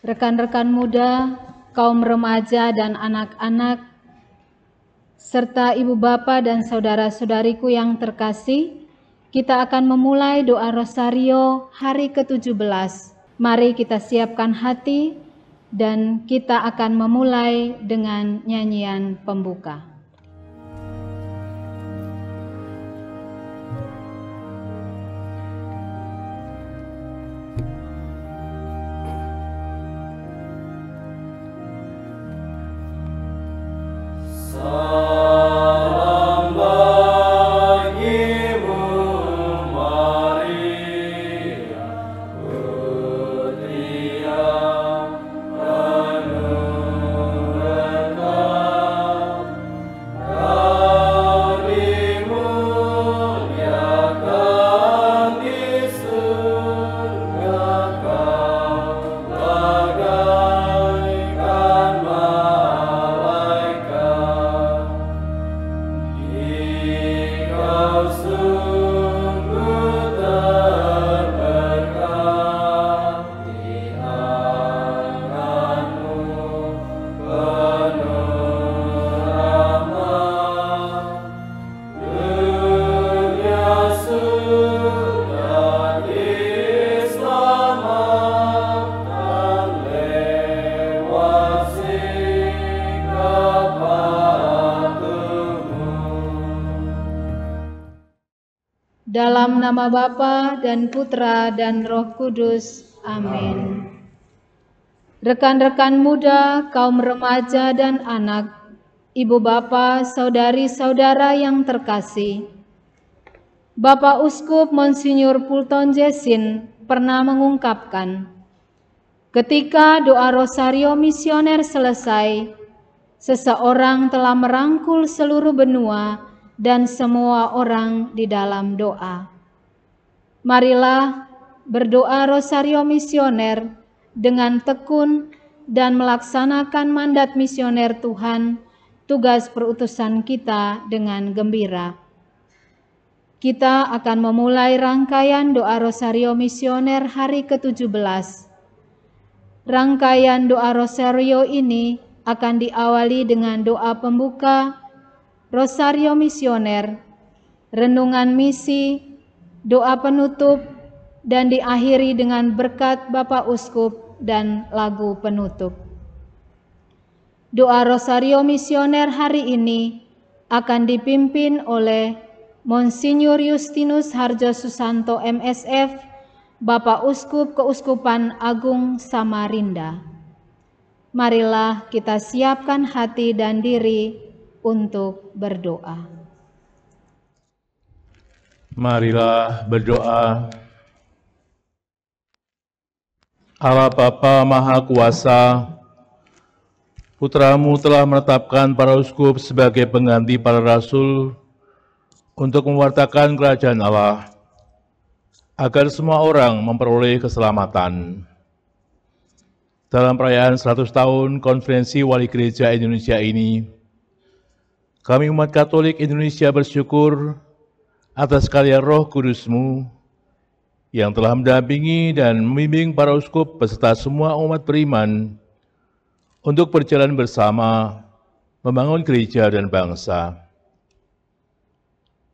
rekan-rekan muda, kaum remaja dan anak-anak, serta ibu bapa dan saudara-saudariku yang terkasih, kita akan memulai doa Rosario hari ke-17. Mari kita siapkan hati dan kita akan memulai dengan nyanyian pembuka. Dalam nama Bapa dan Putra dan Roh Kudus. Amin. Rekan-rekan muda, kaum remaja dan anak, ibu bapa, saudari-saudara yang terkasih, Bapak Uskup Monsinyur Fulton Jessin pernah mengungkapkan, ketika doa Rosario Misioner selesai, seseorang telah merangkul seluruh benua dan semua orang di dalam doa. Marilah berdoa Rosario Misioner dengan tekun dan melaksanakan mandat misioner Tuhan, tugas perutusan kita dengan gembira. Kita akan memulai rangkaian doa Rosario Misioner hari ke-17. Rangkaian doa Rosario ini akan diawali dengan doa pembuka, Rosario Misioner, renungan misi, doa penutup, dan diakhiri dengan berkat Bapak Uskup dan lagu penutup. Doa Rosario Misioner hari ini akan dipimpin oleh Monsinyur Justinus Harjo Susanto MSF, Bapak Uskup Keuskupan Agung Samarinda. Marilah kita siapkan hati dan diri untuk berdoa. Marilah berdoa. Allah Bapa Maha Kuasa, Putra-Mu telah menetapkan para uskup sebagai pengganti para rasul untuk mewartakan kerajaan Allah, agar semua orang memperoleh keselamatan. Dalam perayaan 100 tahun Konferensi Wali Gereja Indonesia ini, kami umat Katolik Indonesia bersyukur atas karya Roh Kudus-Mu yang telah mendampingi dan membimbing para uskup beserta semua umat beriman untuk berjalan bersama membangun gereja dan bangsa.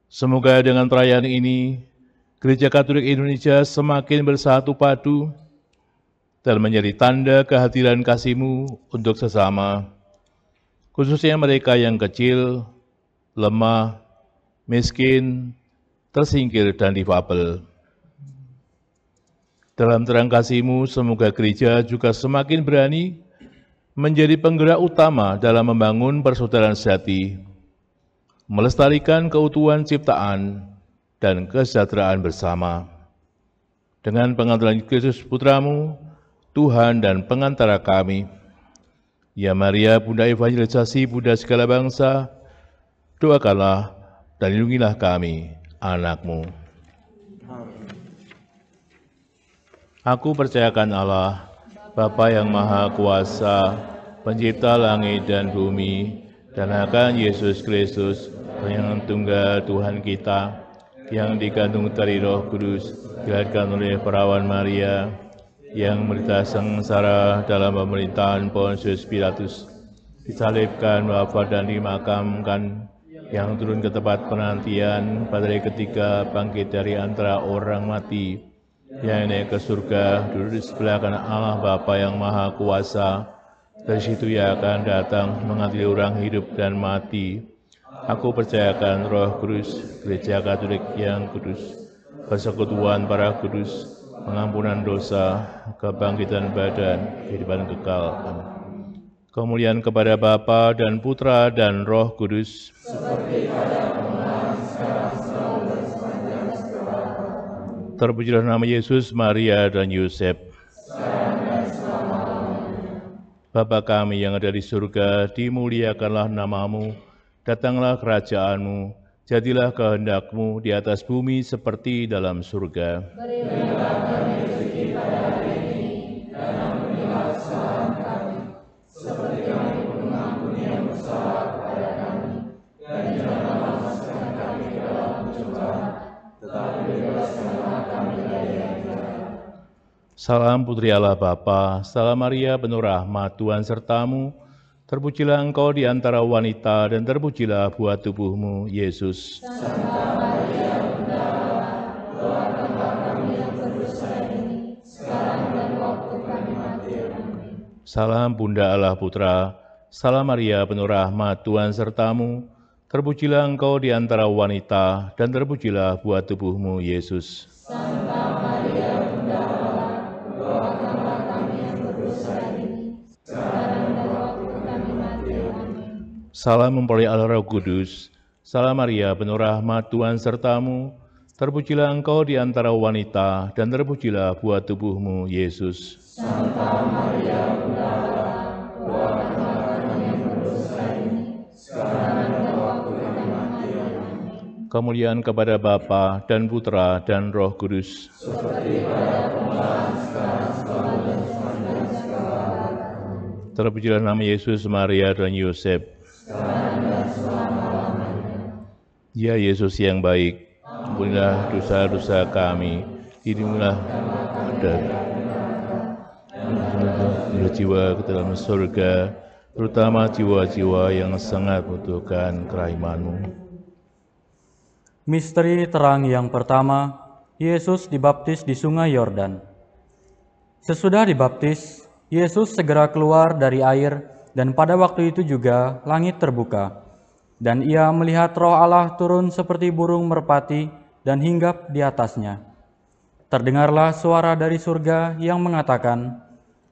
Semoga dengan perayaan ini, Gereja Katolik Indonesia semakin bersatu padu dan menjadi tanda kehadiran kasih-Mu untuk sesama, khususnya mereka yang kecil, lemah, miskin, tersingkir, dan difabel. Dalam terang kasih-Mu, semoga gereja juga semakin berani menjadi penggerak utama dalam membangun persaudaraan sejati, melestarikan keutuhan ciptaan, dan kesejahteraan bersama. Dengan pengantaran Kristus Putra-Mu, Tuhan dan pengantara kami, Ya Maria, Bunda Evangelisasi, Bunda segala bangsa, doakanlah dan lindungilah kami, anak-Mu. Aku percayakan Allah, Bapa yang Maha Kuasa, Pencipta langit dan bumi, dan akan Yesus Kristus, yang tunggal Tuhan kita, yang dikandung dari Roh Kudus, dilahirkan oleh perawan Maria, yang menderita sengsara dalam pemerintahan Pontius Pilatus, disalibkan, wafat dan dimakamkan, yang turun ke tempat penantian pada hari ketiga, bangkit dari antara orang mati, yang naik ke surga, duduk di sebelah kanan Allah Bapa yang Maha Kuasa. Dari situ Ia akan datang mengadili orang hidup dan mati. Aku percayakan Roh Kudus, Gereja Katolik yang kudus, persekutuan para kudus, pengampunan dosa, kebangkitan badan, kehidupan kekal. Amin. Kemuliaan kepada Bapa dan Putra dan Roh Kudus. Terpujilah nama Yesus, Maria, dan Yosef. Bapa kami yang ada di surga, dimuliakanlah namamu, datanglah kerajaanmu, jadilah kehendak-Mu di atas bumi seperti dalam surga. Berilah kami rezeki pada hari ini, dan ampunilah kesalahan kami, seperti kami pun mengampuni yang bersalah kepada kami. Dan janganlah masukkan kami ke dalam pencobaan, tetapi bebaskanlah kami dari yang jahat. Salam Putri Allah Bapa, salam Maria penuh rahmat, Tuhan sertamu, terpujilah engkau di antara wanita, dan terpujilah buah tubuhmu, Yesus. Santa Maria, Bunda Allah, doakanlah kami yang berdosa ini, sekarang dan waktu kami mati. Amin. Salam Bunda Allah Putra, salam Maria penuh rahmat, Tuhan sertamu, terpujilah engkau di antara wanita, dan terpujilah buah tubuhmu, Yesus. Santa Maria, Bunda Allah, doakanlah kami yang berdosa ini, sekarang dan waktu kami mati. Amin. Salam mempelai Allah Roh Kudus, salam Maria penuh rahmat, Tuhan sertamu, terpujilah engkau di antara wanita, dan terpujilah buah tubuhmu, Yesus. Santa Maria, Bunda Allah, doakanlah kami yang berdosa ini, sekarang dan waktu kami mati. Amin. Kemuliaan kepada Bapa dan Putra dan Roh Kudus. Seperti pada permulaan, sekarang, selalu, dan sepanjang segala abad. Amin. Terpujilah nama Yesus, Maria, dan Yosef. Sekarang dan selama-lamanya. Ya Yesus yang baik, ampunilah dosa-dosa kami, lindungilah dari jiwa ke dalam surga, terutama jiwa-jiwa yang sangat membutuhkan kerahiman-Mu. Misteri terang yang pertama, Yesus dibaptis di Sungai Yordan. Sesudah dibaptis, Yesus segera keluar dari air, dan pada waktu itu juga langit terbuka, dan Ia melihat Roh Allah turun seperti burung merpati dan hinggap di atasnya. Terdengarlah suara dari surga yang mengatakan,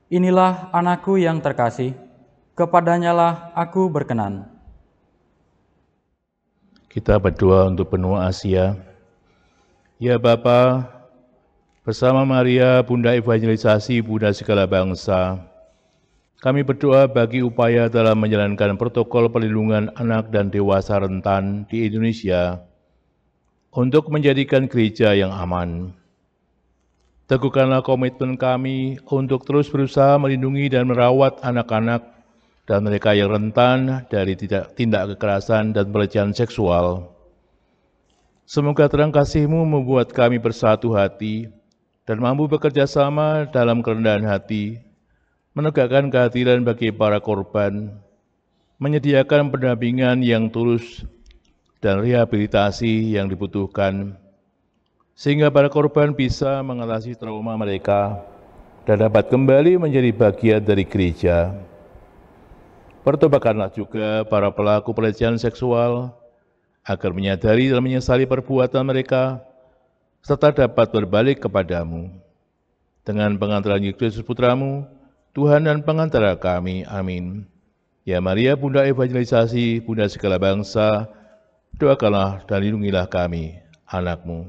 "Inilah anakku yang terkasih, kepadanyalah aku berkenan." Kita berdoa untuk benua Asia. Ya Bapa, bersama Maria, Bunda Evangelisasi, Bunda segala bangsa, kami berdoa bagi upaya dalam menjalankan protokol perlindungan anak dan dewasa rentan di Indonesia untuk menjadikan gereja yang aman. Teguhkanlah komitmen kami untuk terus berusaha melindungi dan merawat anak-anak dan mereka yang rentan dari tindak kekerasan dan pelecehan seksual. Semoga terang kasih-Mu membuat kami bersatu hati dan mampu bekerja sama dalam kerendahan hati, menegakkan keadilan bagi para korban, menyediakan pendampingan yang tulus dan rehabilitasi yang dibutuhkan, sehingga para korban bisa mengatasi trauma mereka dan dapat kembali menjadi bagian dari gereja. Pertobatkanlah juga para pelaku pelecehan seksual agar menyadari dan menyesali perbuatan mereka, serta dapat berbalik kepadamu. Dengan pengantaran Yesus Putramu, Tuhan dan pengantara kami. Amin. Ya Maria, Bunda Evangelisasi, Bunda segala bangsa, doakanlah dan lindungilah kami, anak-Mu.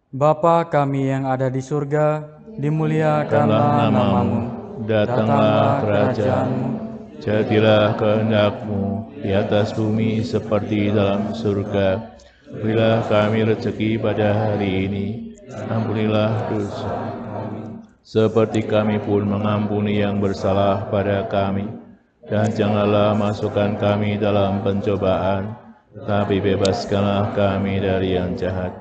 Bapa kami yang ada di surga, dimuliakanlah namamu, datanglah kerajaan-Mu, jadilah kehendak-Mu di atas bumi seperti dalam surga. Berilah kami rezeki pada hari ini, ampunilah dosa kami, seperti kami pun mengampuni yang bersalah pada kami. Dan janganlah masukkan kami dalam pencobaan, tapi bebaskanlah kami dari yang jahat.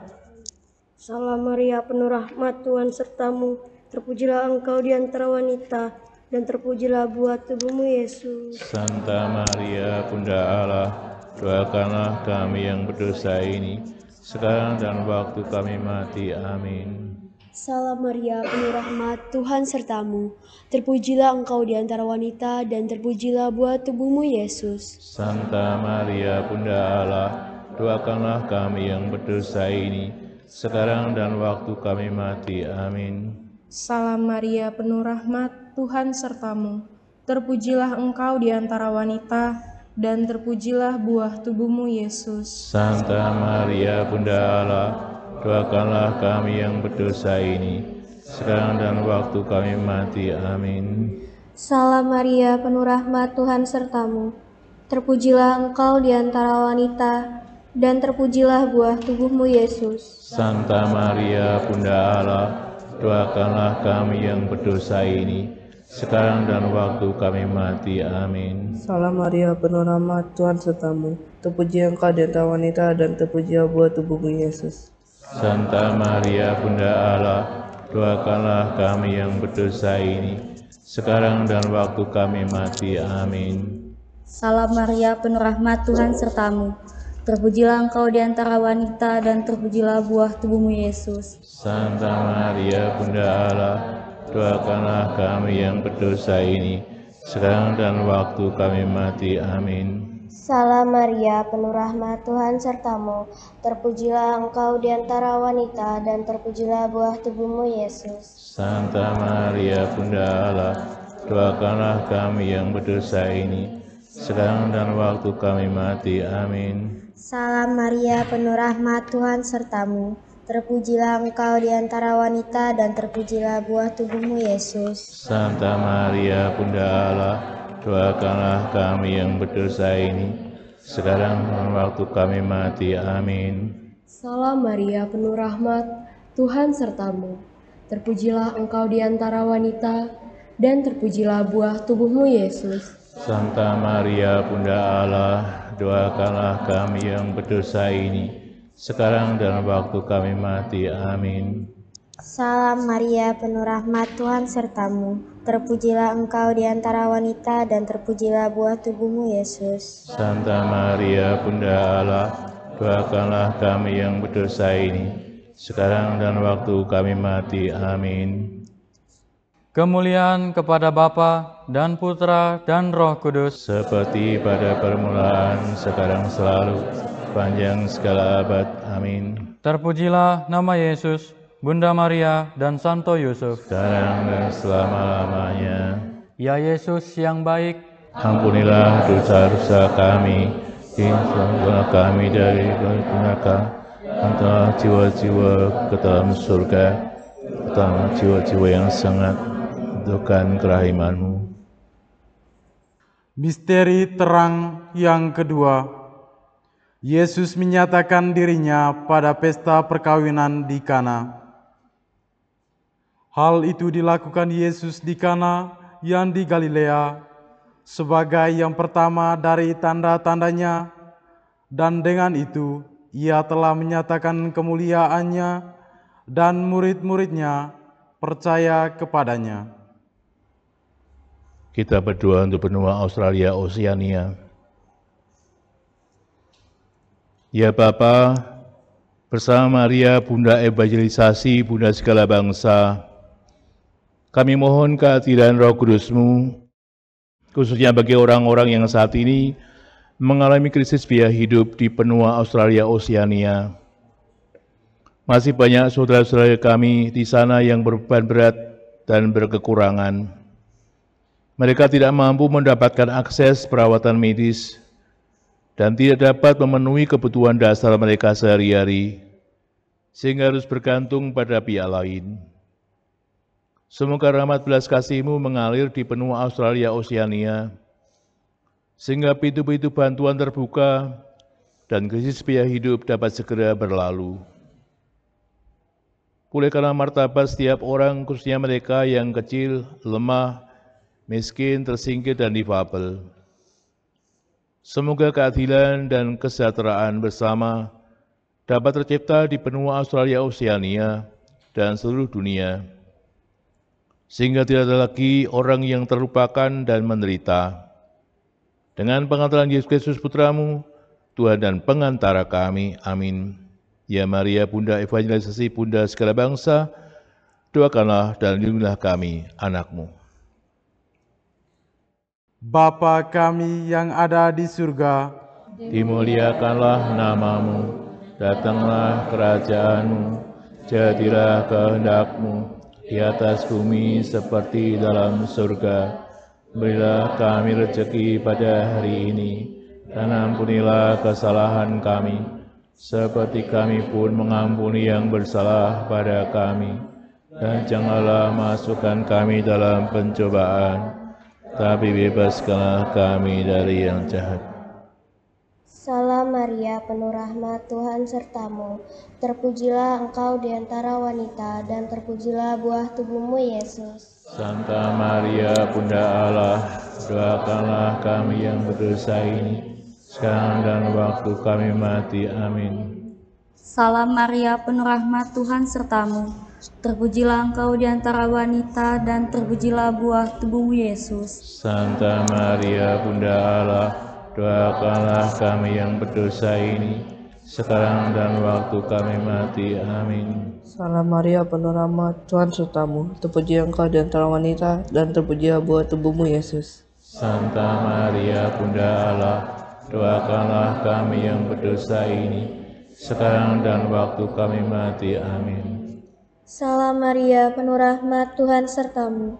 Salam Maria, penuh rahmat, Tuhan sertamu. terpujilah Engkau di antara wanita, dan terpujilah buah tubuhmu Yesus. Santa Maria, Bunda Allah, doakanlah kami yang berdosa ini, sekarang dan waktu kami mati. Amin. Salam Maria, penuh rahmat, Tuhan sertamu. Terpujilah Engkau di antara wanita, dan terpujilah buah tubuhmu Yesus. Santa Maria, Bunda Allah, doakanlah kami yang berdosa ini, sekarang dan waktu kami mati. Amin. Salam Maria, penuh rahmat, Tuhan sertamu. Terpujilah Engkau di antara wanita, dan terpujilah buah tubuhmu Yesus. Santa Maria, Bunda Allah, doakanlah kami yang berdosa ini, sekarang dan waktu kami mati. Amin. Salam Maria, penuh rahmat, Tuhan sertamu. Terpujilah Engkau di antara wanita, dan terpujilah buah tubuhmu Yesus. Santa Maria, Bunda Allah, doakanlah kami yang berdosa ini, sekarang dan waktu kami mati. Amin. Salam Maria, penuh rahmat, Tuhan sertamu. Terpuji Engkau di antara wanita, dan terpujilah buah tubuhmu Yesus. Santa Maria, Bunda Allah, doakanlah kami yang berdosa ini, sekarang dan waktu kami mati. Amin. Salam Maria, penuh rahmat, Tuhan sertamu. Terpujilah Engkau di antara wanita, dan terpujilah buah tubuhmu Yesus. Santa Maria, Bunda Allah, doakanlah kami yang berdosa ini, sekarang dan waktu kami mati. Amin. Salam Maria, penuh rahmat, Tuhan sertamu. Terpujilah Engkau di antara wanita, dan terpujilah buah tubuhmu Yesus. Santa Maria, Bunda Allah, doakanlah kami yang berdosa ini, sekarang dan waktu kami mati. Amin. Salam Maria, penuh rahmat, Tuhan sertamu. Terpujilah Engkau di antara wanita, dan terpujilah buah tubuhmu Yesus. Santa Maria, Bunda Allah, doakanlah kami yang berdosa ini, sekarang dan waktu kami mati. Amin. Salam Maria, penuh rahmat, Tuhan sertamu. Terpujilah Engkau di antara wanita, dan terpujilah buah tubuhmu Yesus. Santa Maria, Bunda Allah, doakanlah kami yang berdosa ini, sekarang dan waktu kami mati. Amin. Salam Maria, penuh rahmat, Tuhan sertamu. Terpujilah Engkau di antara wanita, dan terpujilah buah tubuhmu Yesus. Santa Maria, Bunda Allah, doakanlah kami yang berdosa ini, sekarang dan waktu kami mati. Amin. Kemuliaan kepada Bapa dan Putra dan Roh Kudus, Seperti pada permulaan, sekarang selalu, panjang segala abad. Amin. terpujilah nama Yesus, Bunda Maria, dan Santo Yusuf. Sekarang dan selama-lamanya. Ya Yesus yang baik, Ampunilah dosa-dosa kami, hindurkanlah kami dari neraka, hantarlah jiwa-jiwa ke dalam surga, terutama jiwa-jiwa yang sangat membutuhkan kerahiman-Mu. Misteri terang yang kedua, Yesus menyatakan dirinya pada pesta perkawinan di Kana. Hal itu dilakukan Yesus di Kana yang di Galilea sebagai yang pertama dari tanda-tandanya, dan dengan itu ia telah menyatakan kemuliaannya, dan murid-muridnya percaya kepadanya. Kita berdoa untuk benua Australia Oceania. Ya Bapa, bersama Maria, Bunda Evangelisasi, Bunda segala bangsa, kami mohon kehadiran Roh Kudus-Mu, khususnya bagi orang-orang yang saat ini mengalami krisis biaya hidup di benua Australia Oceania. Masih banyak saudara-saudara kami di sana yang berbeban berat dan berkekurangan. Mereka tidak mampu mendapatkan akses perawatan medis dan tidak dapat memenuhi kebutuhan dasar mereka sehari-hari, sehingga harus bergantung pada pihak lain. Semoga rahmat belas kasih-Mu mengalir di benua Australia Oceania, sehingga pintu-pintu bantuan terbuka dan krisis biaya hidup dapat segera berlalu. Pulihkanlah martabat setiap orang, khususnya mereka yang kecil, lemah, miskin, tersingkir, dan difabel. Semoga keadilan dan kesejahteraan bersama dapat tercipta di benua Australia Oceania dan seluruh dunia. sehingga tidak ada lagi orang yang terlupakan dan menderita. Dengan pengantaran Yesus Kristus Putramu, Tuhan dan pengantara kami. Amin. Ya Maria, Bunda evangelisasi, Bunda segala bangsa, doakanlah dan lindungilah kami, anak-Mu. Bapa kami yang ada di surga, dimuliakanlah nama-Mu, datanglah kerajaan-Mu, jadilah kehendak-Mu di atas bumi seperti dalam surga. Berilah kami rezeki pada hari ini, dan ampunilah kesalahan kami, seperti kami pun mengampuni yang bersalah pada kami. Dan janganlah masukkan kami dalam pencobaan, tapi bebaskanlah kami dari yang jahat. Salam Maria, penuh rahmat, Tuhan sertamu. Terpujilah engkau di antara wanita, dan terpujilah buah tubuhmu, Yesus. Santa Maria, Bunda Allah, doakanlah kami yang berdosa ini, sekarang dan waktu kami mati. Amin. Salam Maria, penuh rahmat, Tuhan sertamu. Terpujilah engkau di antara wanita, dan terpujilah buah tubuhmu, Yesus. Santa Maria, Bunda Allah, doakanlah kami yang berdosa ini, sekarang dan waktu kami mati. Amin. Salam Maria, penuh rahmat, Tuhan sertamu. Terpujilah engkau di antara wanita, dan terpujilah buah tubuhmu, Yesus. Santa Maria, Bunda Allah, doakanlah kami yang berdosa ini, sekarang dan waktu kami mati. Amin. Salam Maria, penuh rahmat, Tuhan sertamu.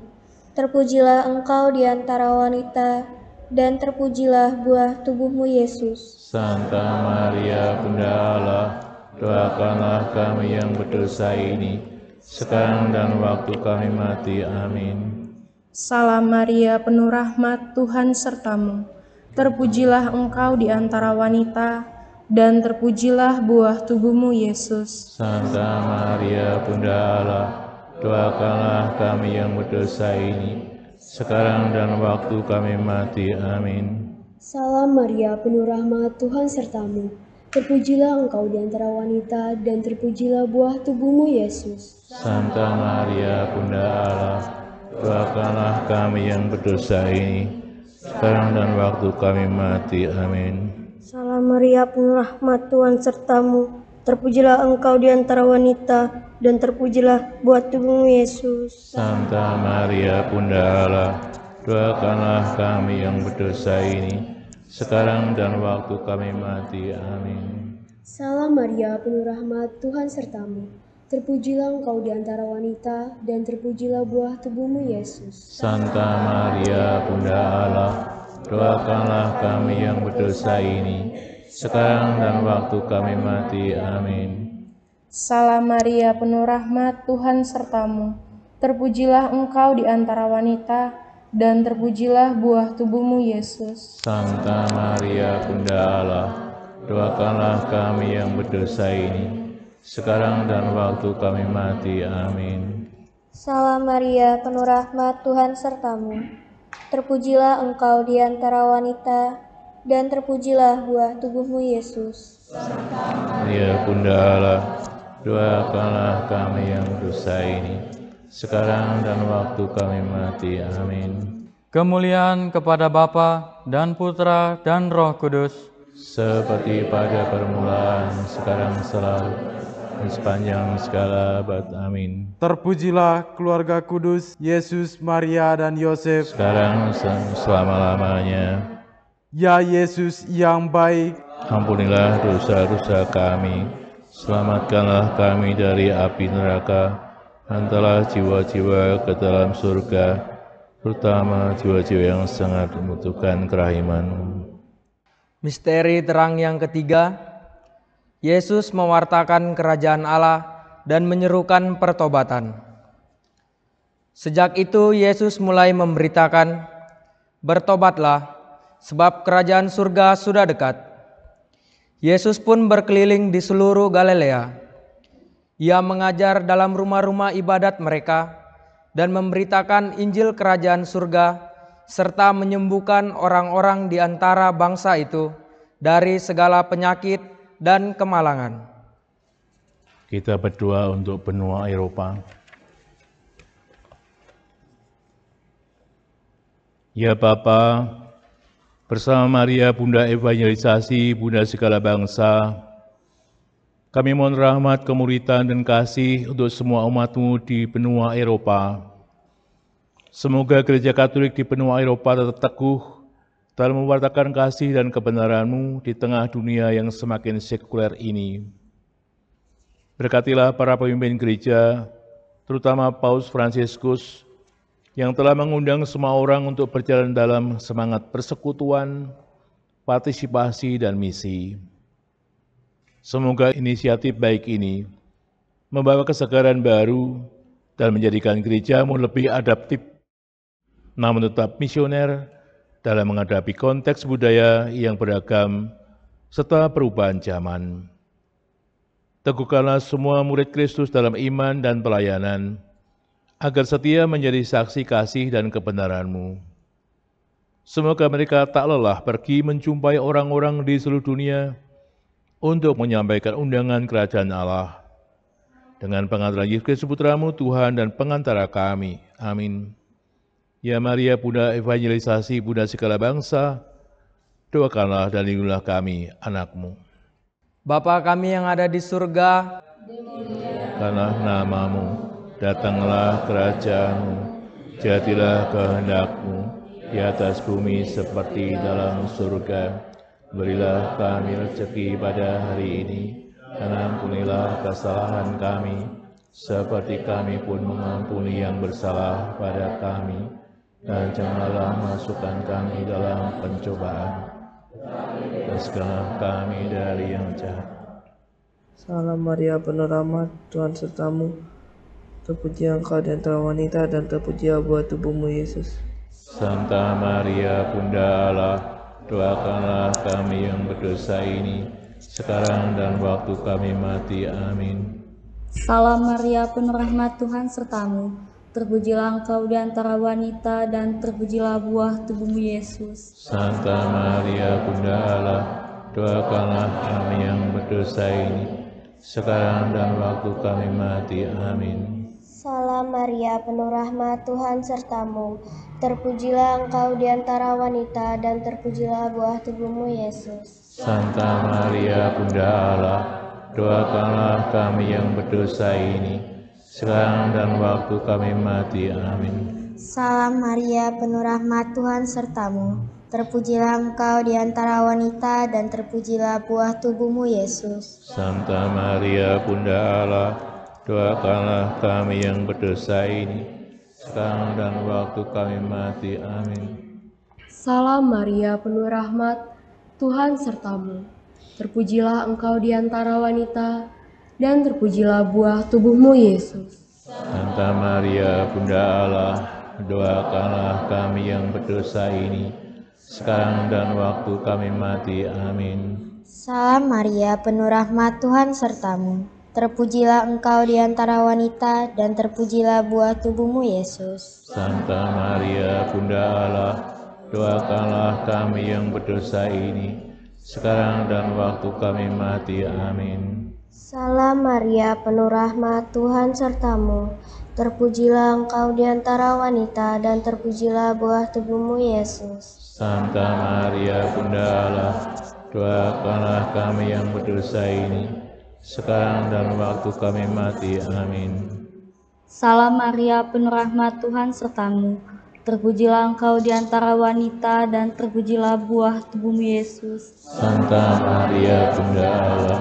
Terpujilah engkau di antara wanita, dan terpujilah buah tubuhmu, Yesus. Santa Maria, Bunda Allah, doakanlah kami yang berdosa ini, sekarang dan waktu kami mati. Amin. Salam Maria, penuh rahmat, Tuhan sertamu. Terpujilah engkau di antara wanita, dan terpujilah buah tubuhmu, Yesus. Santa Maria, Bunda Allah, doakanlah kami yang berdosa ini, sekarang dan waktu kami mati. Amin. Salam Maria, penuh rahmat, Tuhan sertamu. Terpujilah engkau di antara wanita, dan terpujilah buah tubuhmu, Yesus. Santa Maria, Bunda Allah, doakanlah kami yang berdosa ini, sekarang dan waktu kami mati. Amin. Salam Maria, penuh rahmat, Tuhan sertamu. Terpujilah engkau di antara wanita, dan terpujilah buah tubuhmu, Yesus. Santa Maria, Bunda Allah, doakanlah kami yang berdosa ini, sekarang dan waktu kami mati. Amin. Salam Maria, penuh rahmat, Tuhan sertamu. Terpujilah engkau di antara wanita, dan terpujilah buah tubuhmu, Yesus. Santa Maria, Bunda Allah, doakanlah kami yang berdosa ini, sekarang dan waktu kami mati. Amin. Salam Maria, penuh rahmat, Tuhan sertamu. Terpujilah engkau di antara wanita, dan terpujilah buah tubuhmu, Yesus. Santa Maria, Bunda Allah, doakanlah kami yang berdosa ini, sekarang dan waktu kami mati. Amin. Salam Maria, penuh rahmat, Tuhan sertamu. Terpujilah engkau di antara wanita, dan terpujilah buah tubuhmu, Yesus. Santa Maria, Bunda Allah, doakanlah kami yang berdosa ini, sekarang dan waktu kami mati. Amin. Kemuliaan kepada Bapa dan Putra dan Roh Kudus, seperti pada permulaan, sekarang, selalu, dan sepanjang segala abad. Amin. terpujilah keluarga kudus, Yesus, Maria, dan Yosef. Sekarang selama-lamanya. Ya Yesus yang baik, ampunilah dosa-dosa kami, selamatkanlah kami dari api neraka, hantarlah jiwa-jiwa ke dalam surga, terutama jiwa-jiwa yang sangat membutuhkan kerahiman-Mu. Misteri terang yang ketiga, Yesus mewartakan kerajaan Allah dan menyerukan pertobatan. Sejak itu Yesus mulai memberitakan, "Bertobatlah, sebab kerajaan surga sudah dekat." Yesus pun berkeliling di seluruh Galilea. Ia mengajar dalam rumah-rumah ibadat mereka dan memberitakan Injil kerajaan surga, serta menyembuhkan orang-orang di antara bangsa itu dari segala penyakit dan kemalangan. Kita berdoa untuk benua Eropa. Ya Bapa, bersama Maria Bunda Evangelisasi, Bunda segala bangsa, kami mohon rahmat, kemuritan, dan kasih untuk semua umat-Mu di benua Eropa. Semoga Gereja Katolik di benua Eropa tetap teguh dalam mewartakan kasih dan kebenaran-Mu di tengah dunia yang semakin sekuler ini. Berkatilah para pemimpin gereja, terutama Paus Fransiskus, yang telah mengundang semua orang untuk berjalan dalam semangat persekutuan, partisipasi, dan misi. Semoga inisiatif baik ini membawa kesegaran baru dan menjadikan gereja-Mu lebih adaptif, namun tetap misioner dalam menghadapi konteks budaya yang beragam serta perubahan zaman. Teguhkanlah semua murid Kristus dalam iman dan pelayanan, agar setia menjadi saksi kasih dan kebenaran-Mu. Semoga mereka tak lelah pergi menjumpai orang-orang di seluruh dunia untuk menyampaikan undangan kerajaan Allah. Dengan pengantaran Yesus Kristus Putra-Mu, Tuhan dan pengantara kami. Amin. Ya Maria, Bunda Evangelisasi, Bunda segala bangsa, doakanlah dan lindungilah kami, anak-Mu. Bapa kami yang ada di surga, karena nama-Mu, datanglah kerajaan-Mu, jadilah kehendak-Mu di atas bumi seperti dalam surga. Berilah kami rezeki pada hari ini, dan ampunilah kesalahan kami, seperti kami pun mengampuni yang bersalah pada kami. Dan janganlah masukkan kami dalam pencobaan, lepaskanlah kami dari yang jahat. Salam Maria, penuh rahmat, Tuhan sertamu. Terpuji Engkau di antara wanita, dan terpuji buah tubuhmu, Yesus. Santa Maria, Bunda Allah, doakanlah kami yang berdosa ini, sekarang dan waktu kami mati. Amin. Salam Maria, penuh rahmat, Tuhan sertamu. Terpujilah Engkau di antara wanita, dan terpujilah buah tubuhmu, Yesus. Santa Maria, Bunda Allah, doakanlah kami yang berdosa ini, sekarang dan waktu kami mati. Amin. Salam Maria, penuh rahmat, Tuhan sertamu. Terpujilah Engkau di antara wanita, dan terpujilah buah tubuhmu, Yesus. Santa Maria, Bunda Allah, doakanlah kami yang berdosa ini, sekarang dan waktu kami mati. Amin. Salam Maria, penuh rahmat, Tuhan sertamu. Terpujilah Engkau di antara wanita, dan terpujilah buah tubuhmu, Yesus. Santa Maria, Bunda Allah, doakanlah kami yang berdosa ini, sekarang dan waktu kami mati. Amin. Salam Maria, penuh rahmat, Tuhan sertamu. Terpujilah Engkau di antara wanita, dan terpujilah buah tubuhmu, Yesus. Santa Maria, Bunda Allah, doakanlah kami yang berdosa ini, sekarang dan waktu kami mati. Amin. Salam Maria, penuh rahmat, Tuhan sertamu. Terpujilah Engkau di antara wanita, dan terpujilah buah tubuhmu, Yesus. Santa Maria, Bunda Allah, doakanlah kami yang berdosa ini, sekarang dan waktu kami mati. Amin. Salam Maria, penuh rahmat, Tuhan sertamu. Terpujilah Engkau di antara wanita, dan terpujilah buah tubuhmu, Yesus. Santa Maria, Bunda Allah, doakanlah kami yang berdosa ini, sekarang dan waktu kami mati. Amin. Salam Maria, penuh rahmat, Tuhan sertamu. Terpujilah Engkau di antara wanita, dan terpujilah buah tubuhmu, Yesus. Santa Maria, Bunda Allah,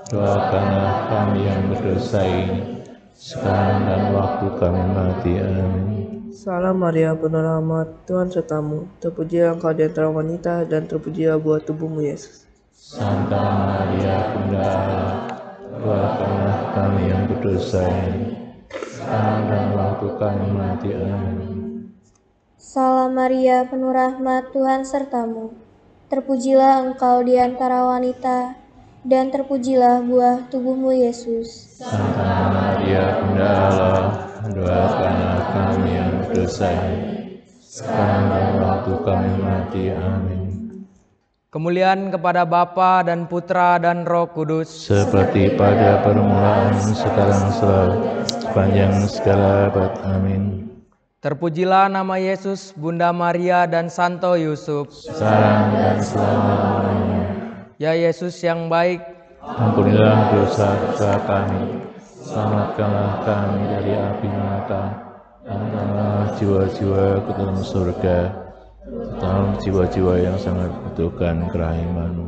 doakanlah kami yang berdosa ini, sekarang dan waktu kami mati. Amin. Salam Maria, penuh rahmat, Tuhan sertamu. Terpujilah Engkau di antara wanita, dan terpujilah buah tubuhmu, Yesus. Santa Maria, Bunda Allah, doakanlah kami yang berdosa ini, sekarang dan waktu kami mati. Amin. Salam Maria, penuh rahmat, Tuhan sertamu. Terpujilah Engkau di antara wanita, dan terpujilah buah tubuhmu, Yesus. Santa Maria, Bunda Allah, doakanlah kami yang berdosa ini, sekarang dan waktu kami mati. Amin. kemuliaan kepada Bapa dan Putra dan Roh Kudus, seperti pada permulaan, sekarang selalu, sepanjang segala abad. Amin. Terpujilah nama Yesus, Bunda Maria dan Santo Yusuf. Sekarang dan selama-lamanya. Ya Yesus yang baik, ampunilah dosa-dosa kami, selamatkanlah kami dari api neraka, angkatlah jiwa-jiwa ke dalam surga, terutama jiwa-jiwa yang sangat membutuhkan kerahiman-Mu.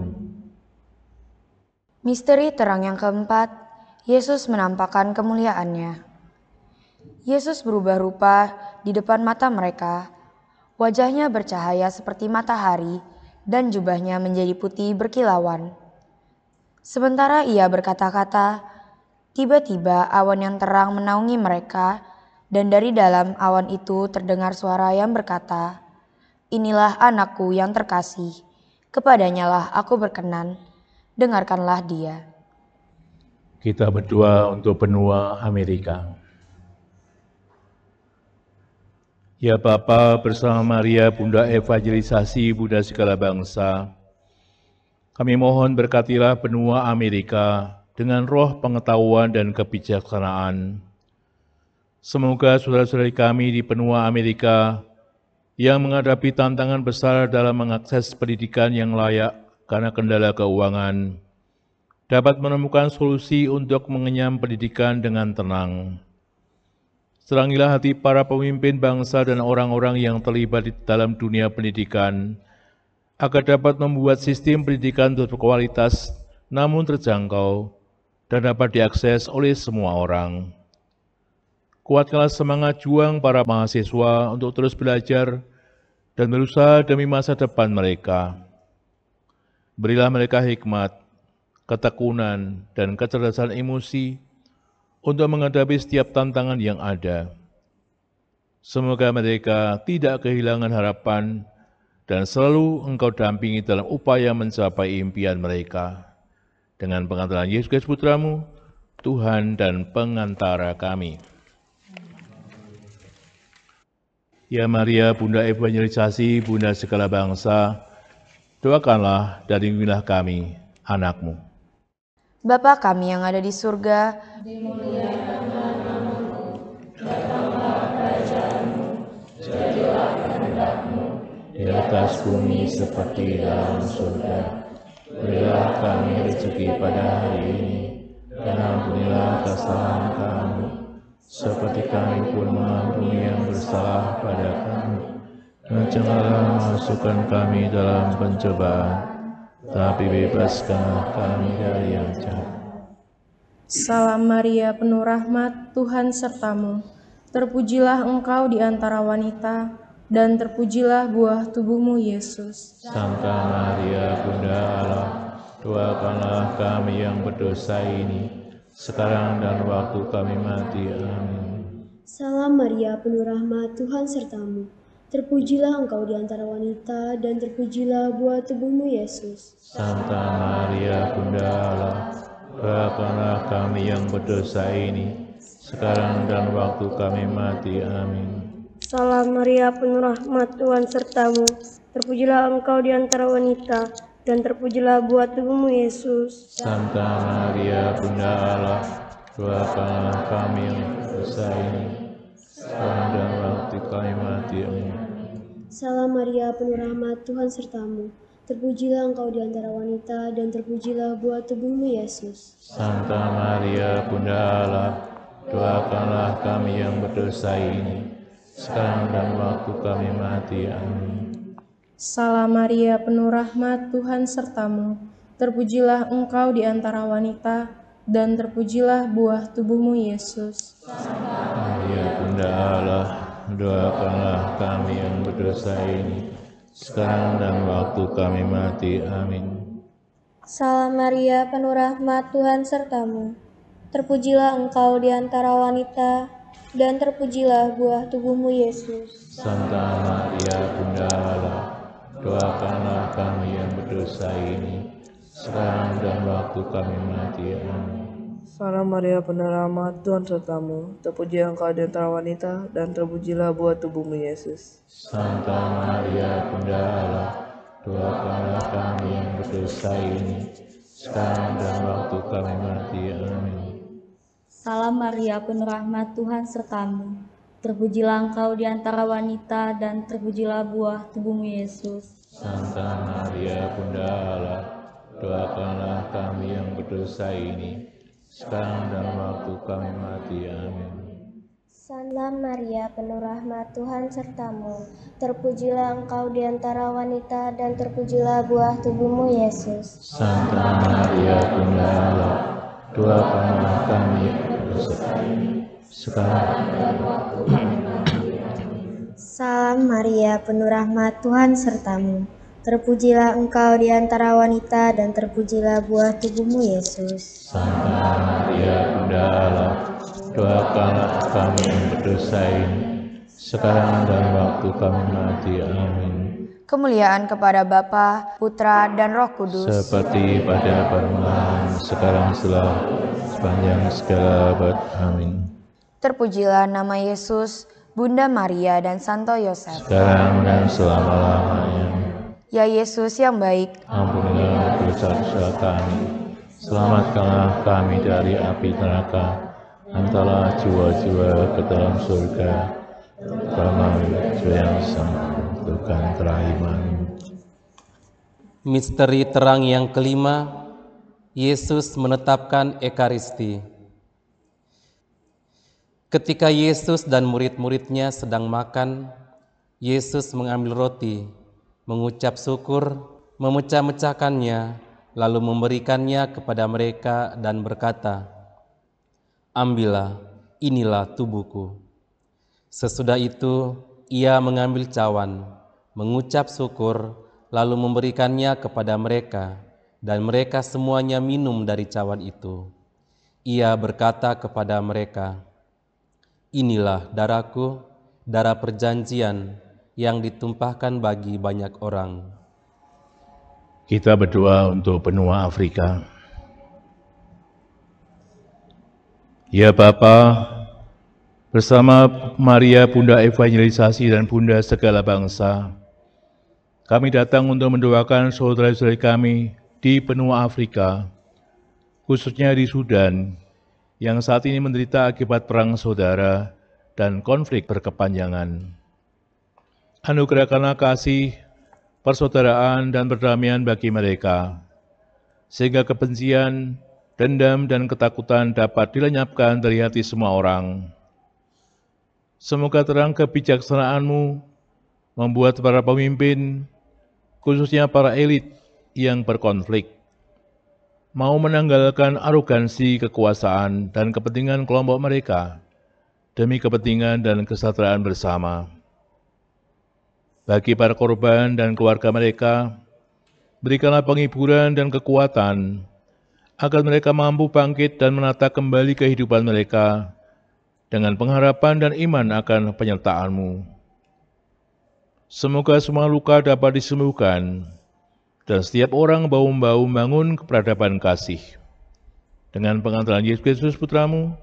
Misteri terang yang keempat, Yesus menampakkan kemuliaannya. Yesus berubah rupa di depan mata mereka. Wajahnya bercahaya seperti matahari dan jubahnya menjadi putih berkilauan. Sementara ia berkata-kata, tiba-tiba awan yang terang menaungi mereka, dan dari dalam awan itu terdengar suara yang berkata, "Inilah anakku yang terkasih, kepadanyalah aku berkenan, dengarkanlah dia." Kita berdoa untuk benua Amerika. Ya Bapa, bersama Maria, Bunda Evangelisasi, Bunda segala bangsa, kami mohon berkatilah benua Amerika dengan roh pengetahuan dan kebijaksanaan. Semoga saudara-saudari kami di benua Amerika yang menghadapi tantangan besar dalam mengakses pendidikan yang layak karena kendala keuangan, dapat menemukan solusi untuk mengenyam pendidikan dengan tenang. Serangilah hati para pemimpin bangsa dan orang-orang yang terlibat di dalam dunia pendidikan, agar dapat membuat sistem pendidikan berkualitas namun terjangkau dan dapat diakses oleh semua orang. Kuatkanlah semangat juang para mahasiswa untuk terus belajar dan berusaha demi masa depan mereka. Berilah mereka hikmat, ketekunan, dan kecerdasan emosi untuk menghadapi setiap tantangan yang ada. Semoga mereka tidak kehilangan harapan dan selalu Engkau dampingi dalam upaya mencapai impian mereka. Dengan pengantaran Yesus Kristus Putramu, Tuhan dan pengantara kami. Ya Maria, Bunda Evangelisasi, Bunda segala bangsa, doakanlah dan lindungilah kami, anak-Mu. Bapa kami yang ada di surga, dimuliakanlah namamu, datanglah kerajaanmu, jadilah kehendak-Mu di atas bumi seperti dalam surga. Berilah kami rezeki pada hari ini, dan ampunilah kesalahan kami, seperti kami pun mengampuni yang bersalah pada kami. Dan janganlah masukkan kami dalam pencobaan, tapi bebaskanlah kami dari yang jahat. Salam Maria, penuh rahmat, Tuhan sertamu. Terpujilah engkau di antara wanita, dan terpujilah buah tubuhmu, Yesus. Santa Maria, Bunda Allah, doakanlah kami yang berdosa ini, sekarang dan waktu kami mati. Amin. Salam Maria, penuh rahmat, Tuhan sertamu. Terpujilah engkau di antara wanita, dan terpujilah buah tubuhmu, Yesus. Santa Maria, Bunda Allah, doakanlah kami yang berdosa ini, sekarang dan waktu kami mati. Amin. Salam Maria, penuh rahmat, Tuhan sertamu. Terpujilah engkau di antara wanita, dan terpujilah buah tubuhmu, Yesus. Santa Maria, Bunda Allah, doakanlah kami yang berdosa ini, sekarang dan waktu kami mati. Amin. Salam Maria, penuh rahmat, Tuhan sertamu. Terpujilah engkau di antara wanita, dan terpujilah buah tubuhmu, Yesus. Santa Maria, Bunda Allah, doakanlah kami yang berdosa ini, sekarang dan waktu kami mati. Amin. Salam Maria, penuh rahmat, Tuhan sertamu. Terpujilah engkau di antara wanita, dan terpujilah buah tubuhmu, Yesus. Maria, Bunda Allah, doakanlah kami yang berdosa ini, sekarang dan waktu kami mati. Amin. Salam Maria, penuh rahmat, Tuhan sertamu. Terpujilah engkau di antara wanita, dan terpujilah buah tubuhmu, Yesus. Santa Maria, Bunda Allah, doakanlah kami yang berdosa ini, sekarang dan waktu kami mati. Amin. Salam Maria, penuh rahmat, Tuhan sertamu. Terpujilah engkau di antara wanita, dan terpujilah buah tubuhmu, Yesus. Santa Maria, Bunda Allah, doakanlah kami yang berdosa ini, sekarang dan waktu kami mati. Amin. Salam Maria, penuh rahmat, Tuhan sertamu. Terpujilah Engkau di antara wanita, dan terpujilah buah tubuhmu, Yesus. Santa Maria Bunda Allah, doakanlah kami yang berdosa ini, sekarang dan waktu kami mati. Amin. Santa Maria, penuh rahmat, Tuhan sertamu. Terpujilah Engkau di antara wanita, dan terpujilah buah tubuhmu, Yesus. Santa Maria Bunda Allah, doakanlah kami yang berdosa ini, sekarang dan waktu kami mati. Amin. Salam Maria, penuh rahmat, Tuhan sertamu. Terpujilah Engkau di antara wanita, dan terpujilah buah tubuhmu, Yesus. Santa Maria Bunda Allah, doakanlah kami yang berdosa ini, sekarang dan waktu kami mati. Amin. Kemuliaan kepada Bapa, Putra, dan Roh Kudus. Seperti pada permulaan, sekarang selalu, sepanjang segala abad. Amin. Terpujilah nama Yesus, Bunda Maria, dan Santo Yosef. Sekarang dan selama-lamanya. Ya Yesus yang baik, ampunilah dosa-dosa kami, selamatkanlah kami dari api neraka, hantarlah jiwa-jiwa ke dalam surga, terutama yang membutuhkan terahiman. Misteri terang yang kelima, Yesus menetapkan Ekaristi. Ketika Yesus dan murid-muridnya sedang makan, Yesus mengambil roti, mengucap syukur, memecah-mecahkannya, lalu memberikannya kepada mereka dan berkata, "Ambillah, inilah tubuhku." Sesudah itu, ia mengambil cawan, mengucap syukur, lalu memberikannya kepada mereka, dan mereka semuanya minum dari cawan itu. Ia berkata kepada mereka, "Inilah darahku, darah perjanjian yang ditumpahkan bagi banyak orang." Kita berdoa untuk benua Afrika. Ya Bapa, bersama Maria Bunda Evangelisasi dan Bunda segala bangsa, kami datang untuk mendoakan saudara-saudari kami di benua Afrika, khususnya di Sudan, yang saat ini menderita akibat perang saudara dan konflik berkepanjangan. Anugerahkanlah kasih, persaudaraan, dan perdamaian bagi mereka, sehingga kebencian, dendam, dan ketakutan dapat dilenyapkan dari hati semua orang. Semoga terang kebijaksanaan-Mu membuat para pemimpin, khususnya para elit yang berkonflik, mau menanggalkan arogansi kekuasaan dan kepentingan kelompok mereka demi kepentingan dan kesejahteraan bersama. Bagi para korban dan keluarga mereka, berikanlah penghiburan dan kekuatan, agar mereka mampu bangkit dan menata kembali kehidupan mereka dengan pengharapan dan iman akan penyertaan-Mu. Semoga semua luka dapat disembuhkan, dan setiap orang bahu-membahu membangun peradaban kasih. Dengan pengantaran Yesus Kristus Putra-Mu,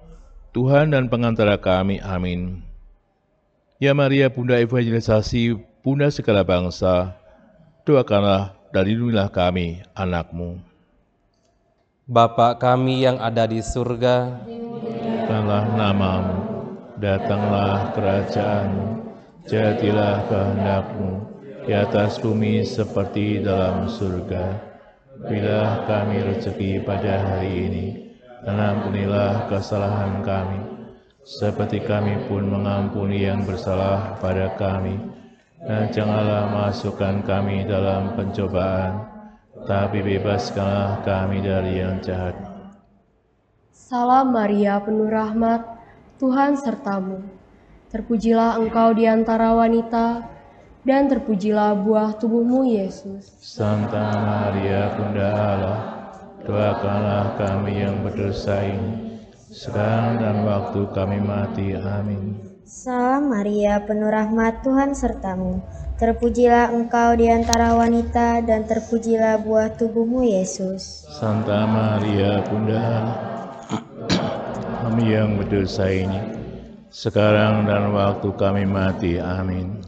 Tuhan dan pengantara kami. Amin. Ya Maria Bunda Evangelisasi, Bunda segala bangsa, doakanlah dan lindungilah kami, anak-Mu. Bapa kami yang ada di surga, dimuliakanlah nama-Mu, datanglah kerajaan-Mu, jadilah kehendak-Mu di atas bumi seperti dalam surga. Berilah kami rezeki pada hari ini, dan ampunilah kesalahan kami, seperti kami pun mengampuni yang bersalah pada kami. Dan janganlah masukkan kami dalam pencobaan, tapi bebaskanlah kami dari yang jahat. Salam Maria, penuh rahmat, Tuhan sertamu. Terpujilah engkau di antara wanita, dan terpujilah buah tubuhmu, Yesus. Santa Maria Bunda Allah, doakanlah kami yang berdosa ini, sekarang dan waktu kami mati. Amin. Salam Maria, penuh rahmat, Tuhan sertamu. Terpujilah engkau di antara wanita, dan terpujilah buah tubuhmu, Yesus. Santa Maria Bunda Allah, kami yang berdosa ini, sekarang dan waktu kami mati. Amin.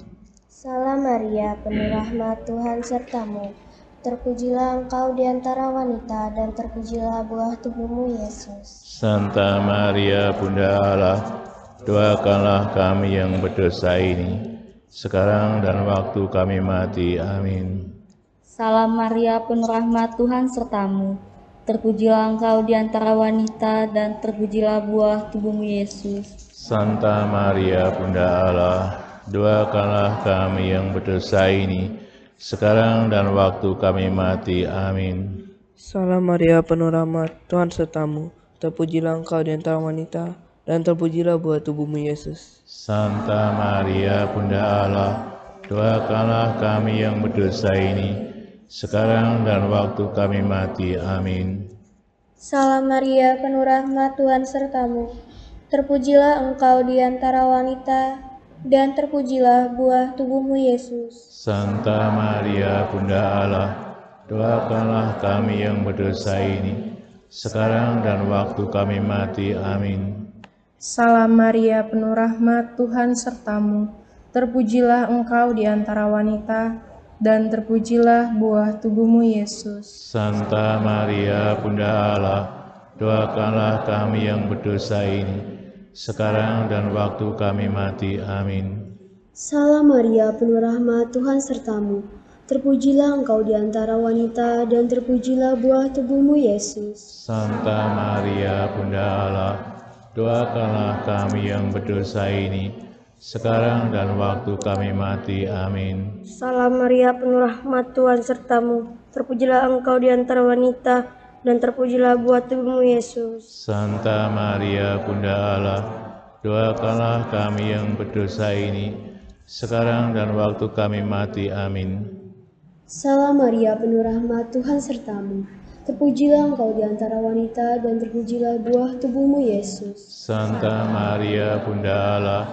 Salam Maria, penuh rahmat, Tuhan sertamu. Terpujilah engkau di antara wanita, dan terpujilah buah tubuhmu, Yesus. Santa Maria Bunda Allah, doakanlah kami yang berdosa ini, sekarang dan waktu kami mati. Amin. Salam Maria, penuh rahmat, Tuhan sertamu. Terpujilah engkau di antara wanita, dan terpujilah buah tubuhmu, Yesus. Santa Maria, Bunda Allah, doakanlah kami yang berdosa ini, sekarang dan waktu kami mati. Amin. Salam Maria, penuh rahmat, Tuhan sertamu. Terpujilah engkau di antara wanita, dan terpujilah buah tubuhmu, Yesus. Santa Maria, Bunda Allah, doakanlah kami yang berdosa ini, sekarang dan waktu kami mati. Amin. Salam Maria, penuh rahmat, Tuhan sertamu. Terpujilah engkau di antara wanita, dan terpujilah buah tubuhmu, Yesus. Santa Maria, Bunda Allah, doakanlah kami yang berdosa ini, sekarang dan waktu kami mati. Amin. Salam Maria, penuh rahmat, Tuhan sertamu. Terpujilah engkau di antara wanita, dan terpujilah buah tubuhmu, Yesus. Santa Maria, Bunda Allah, doakanlah kami yang berdosa ini, sekarang dan waktu kami mati. Amin. Salam Maria, penuh rahmat, Tuhan sertamu. Terpujilah engkau di antara wanita, dan terpujilah buah tubuhmu, Yesus. Santa Maria, Bunda Allah, doakanlah kami yang berdosa ini, sekarang dan waktu kami mati. Amin. Salam Maria, penuh rahmat, Tuhan sertamu. Terpujilah engkau di antara wanita, dan terpujilah buah tubuhmu, Yesus. Santa Maria, Bunda Allah, doakanlah kami yang berdosa ini, sekarang dan waktu kami mati. Amin. Salam Maria, penuh rahmat, Tuhan sertamu. Terpujilah engkau di antara wanita, dan terpujilah buah tubuhmu, Yesus. Santa Maria, Bunda Allah,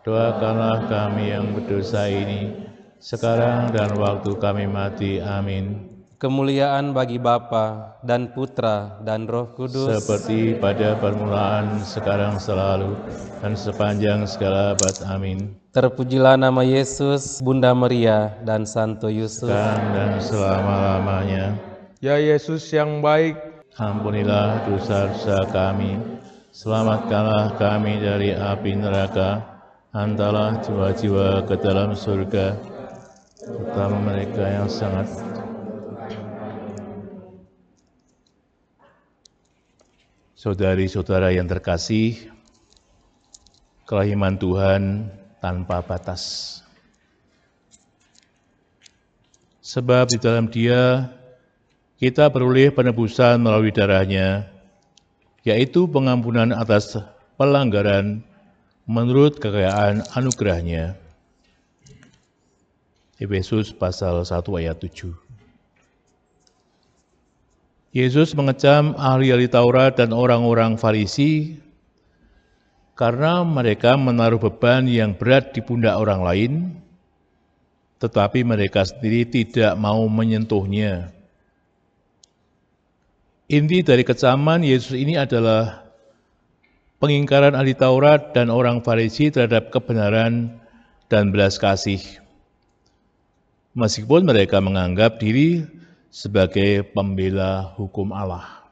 doakanlah kami yang berdosa ini, sekarang dan waktu kami mati. Amin. Kemuliaan bagi Bapa dan Putra dan Roh Kudus, seperti pada permulaan, sekarang, selalu, dan sepanjang segala abad. Amin. Terpujilah nama Yesus, Bunda Maria, dan Santo Yusuf, sekarang dan selama-lamanya. Ya Yesus yang baik, ampunilah dosa-dosa kami, selamatkanlah kami dari api neraka, hantarlah jiwa-jiwa ke dalam surga, terutama mereka yang sangat. Saudari-saudara yang terkasih, kerahiman Tuhan tanpa batas. Sebab di dalam Dia kita beroleh penebusan melalui darahnya, yaitu pengampunan atas pelanggaran menurut kekayaan anugerahnya. Efesus pasal 1 ayat 7. Yesus mengecam ahli-ahli Taurat dan orang-orang Farisi karena mereka menaruh beban yang berat di pundak orang lain, tetapi mereka sendiri tidak mau menyentuhnya. Inti dari kecaman Yesus ini adalah pengingkaran ahli Taurat dan orang Farisi terhadap kebenaran dan belas kasih, meskipun mereka menganggap diri sebagai pembela hukum Allah.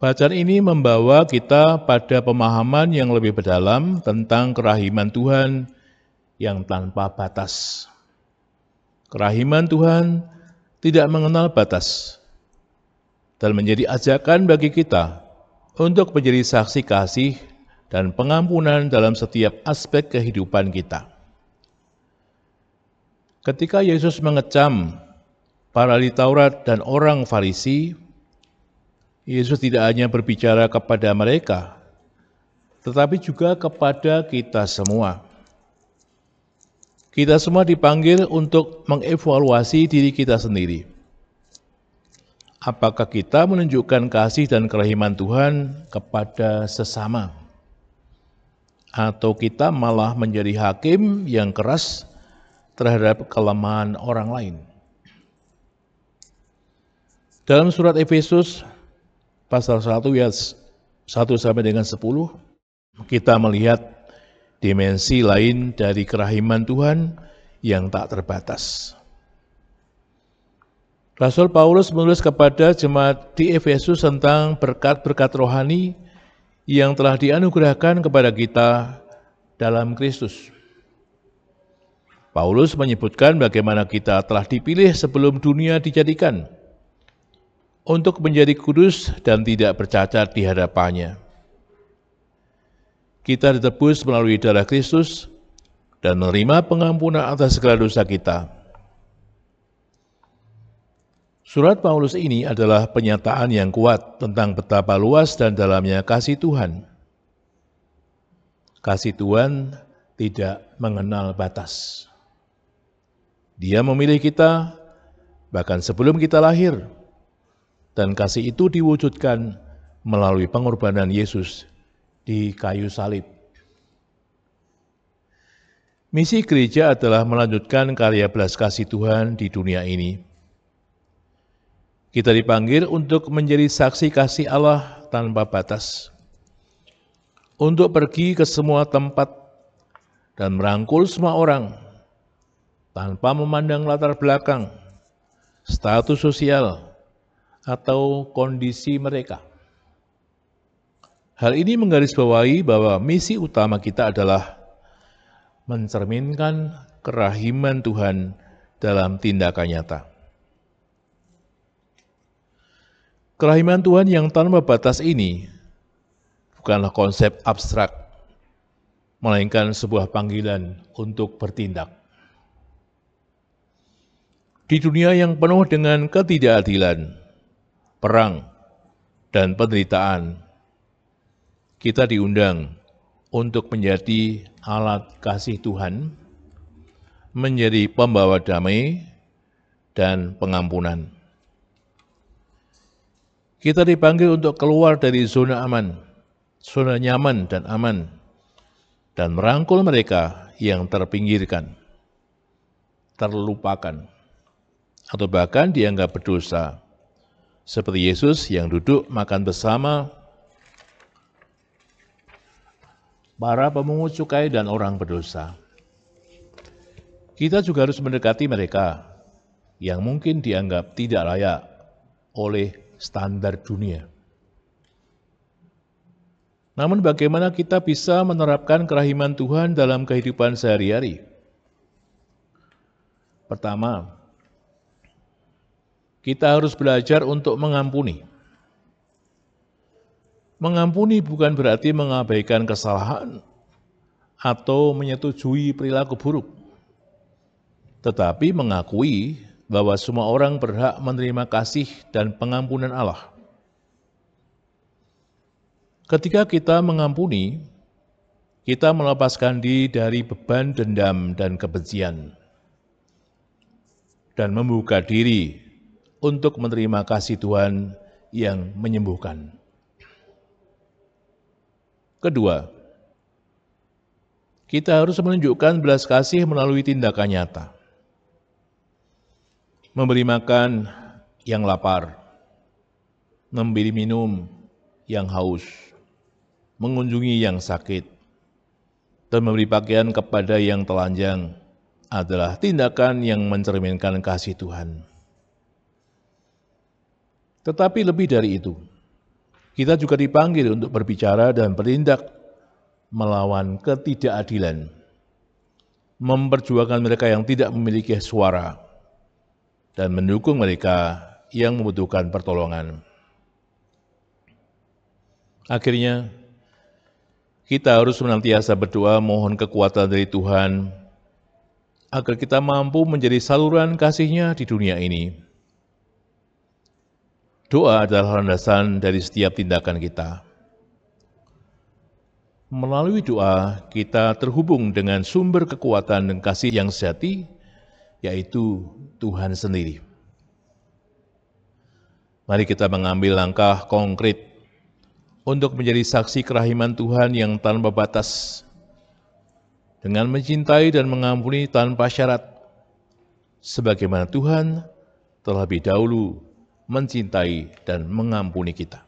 Bacaan ini membawa kita pada pemahaman yang lebih mendalam tentang kerahiman Tuhan yang tanpa batas. Kerahiman Tuhan tidak mengenal batas dan menjadi ajakan bagi kita untuk menjadi saksi kasih dan pengampunan dalam setiap aspek kehidupan kita. Ketika Yesus mengecam para ahli Taurat dan orang Farisi, Yesus tidak hanya berbicara kepada mereka, tetapi juga kepada kita semua. Kita semua dipanggil untuk mengevaluasi diri kita sendiri. Apakah kita menunjukkan kasih dan kerahiman Tuhan kepada sesama? Atau kita malah menjadi hakim yang keras terhadap kelemahan orang lain? Dalam surat Efesus pasal 1 ayat 1 sampai dengan 10, kita melihat dimensi lain dari kerahiman Tuhan yang tak terbatas. Rasul Paulus menulis kepada jemaat di Efesus tentang berkat-berkat rohani yang telah dianugerahkan kepada kita dalam Kristus. Paulus menyebutkan bagaimana kita telah dipilih sebelum dunia dijadikan untuk menjadi kudus dan tidak bercacat di hadapannya. Kita ditebus melalui darah Kristus dan menerima pengampunan atas segala dosa kita. Surat Paulus ini adalah penyataan yang kuat tentang betapa luas dan dalamnya kasih Tuhan. Kasih Tuhan tidak mengenal batas. Dia memilih kita bahkan sebelum kita lahir, dan kasih itu diwujudkan melalui pengorbanan Yesus di kayu salib. Misi gereja adalah melanjutkan karya belas kasih Tuhan di dunia ini. Kita dipanggil untuk menjadi saksi kasih Allah tanpa batas, untuk pergi ke semua tempat dan merangkul semua orang, tanpa memandang latar belakang, status sosial, atau kondisi mereka. Hal ini menggarisbawahi bahwa misi utama kita adalah mencerminkan kerahiman Tuhan dalam tindakan nyata. Kerahiman Tuhan yang tanpa batas ini bukanlah konsep abstrak, melainkan sebuah panggilan untuk bertindak. Di dunia yang penuh dengan ketidakadilan, perang, dan penderitaan, kita diundang untuk menjadi alat kasih Tuhan, menjadi pembawa damai dan pengampunan. Kita dipanggil untuk keluar dari zona aman, zona nyaman dan aman, dan merangkul mereka yang terpinggirkan, terlupakan, atau bahkan dianggap berdosa, seperti Yesus yang duduk makan bersama para pemungut cukai dan orang berdosa. Kita juga harus mendekati mereka yang mungkin dianggap tidak layak oleh standar dunia. Namun bagaimana kita bisa menerapkan kerahiman Tuhan dalam kehidupan sehari-hari? Pertama, kita harus belajar untuk mengampuni. Mengampuni bukan berarti mengabaikan kesalahan atau menyetujui perilaku buruk, tetapi mengakui bahwa semua orang berhak menerima kasih dan pengampunan Allah. Ketika kita mengampuni, kita melepaskan diri dari beban dendam dan kebencian, dan membuka diri untuk menerima kasih Tuhan yang menyembuhkan. Kedua, kita harus menunjukkan belas kasih melalui tindakan nyata. Memberi makan yang lapar, memberi minum yang haus, mengunjungi yang sakit, dan memberi pakaian kepada yang telanjang adalah tindakan yang mencerminkan kasih Tuhan. Tetapi lebih dari itu, kita juga dipanggil untuk berbicara dan bertindak melawan ketidakadilan, memperjuangkan mereka yang tidak memiliki suara, dan mendukung mereka yang membutuhkan pertolongan. Akhirnya, kita harus senantiasa berdoa mohon kekuatan dari Tuhan agar kita mampu menjadi saluran kasih-Nya di dunia ini. Doa adalah landasan dari setiap tindakan kita. Melalui doa, kita terhubung dengan sumber kekuatan dan kasih yang sejati, yaitu Tuhan sendiri. Mari kita mengambil langkah konkret untuk menjadi saksi kerahiman Tuhan yang tanpa batas, dengan mencintai dan mengampuni tanpa syarat, sebagaimana Tuhan terlebih dahulu mencintai dan mengampuni kita.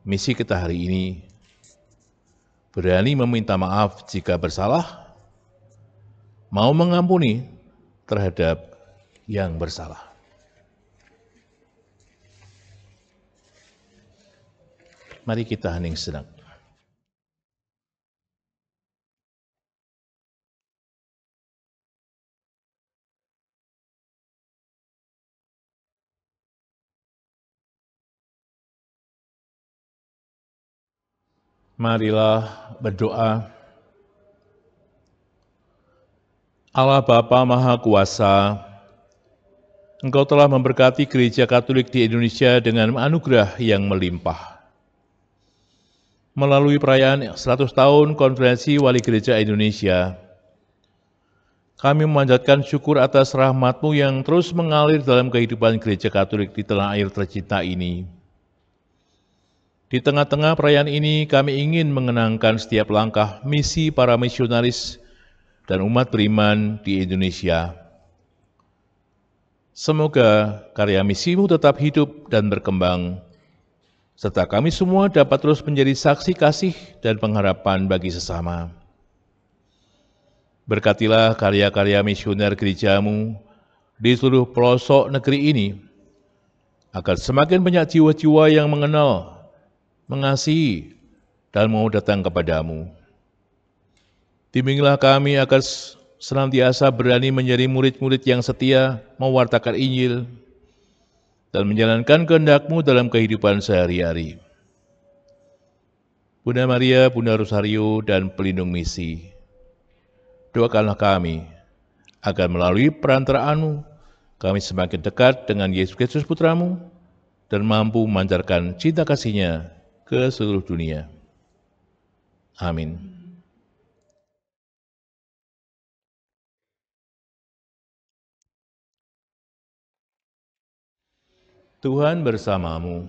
Misi kita hari ini, berani meminta maaf jika bersalah, mau mengampuni terhadap yang bersalah. Mari kita hening sejenak. Marilah berdoa. Allah Bapa Maha Kuasa, Engkau telah memberkati Gereja Katolik di Indonesia dengan anugerah yang melimpah. Melalui perayaan 100 tahun Konferensi Wali Gereja Indonesia, kami memanjatkan syukur atas rahmat-Mu yang terus mengalir dalam kehidupan Gereja Katolik di tanah air tercinta ini. Di tengah-tengah perayaan ini, kami ingin mengenangkan setiap langkah misi para misionaris dan umat beriman di Indonesia. Semoga karya misimu tetap hidup dan berkembang, serta kami semua dapat terus menjadi saksi kasih dan pengharapan bagi sesama. Berkatilah karya-karya misioner gerejamu di seluruh pelosok negeri ini, agar semakin banyak jiwa-jiwa yang mengenal, mengasihi, dan mau datang kepadamu. Bimbinglah kami agar senantiasa berani menjadi murid-murid yang setia mewartakan Injil dan menjalankan kehendak-Mu dalam kehidupan sehari-hari. Bunda Maria, Bunda Rosario, dan pelindung misi, doakanlah kami agar melalui perantaraan-Mu kami semakin dekat dengan Yesus Kristus Putra-Mu dan mampu memancarkan cinta kasih-Nya ke seluruh dunia. Amin. Tuhan bersamamu.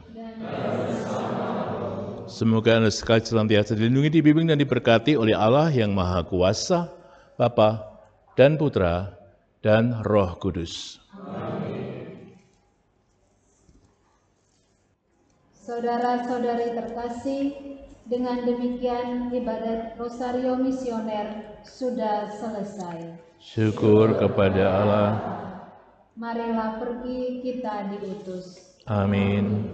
Semoga Anda sekali senantiasa dilindungi, dibimbing, dan diberkati oleh Allah yang Maha Kuasa, Bapa dan Putra dan Roh Kudus. Amin. Saudara-saudari terkasih, dengan demikian ibadat Rosario Misioner sudah selesai. Syukur kepada Allah. Marilah pergi, kita diutus. Amin.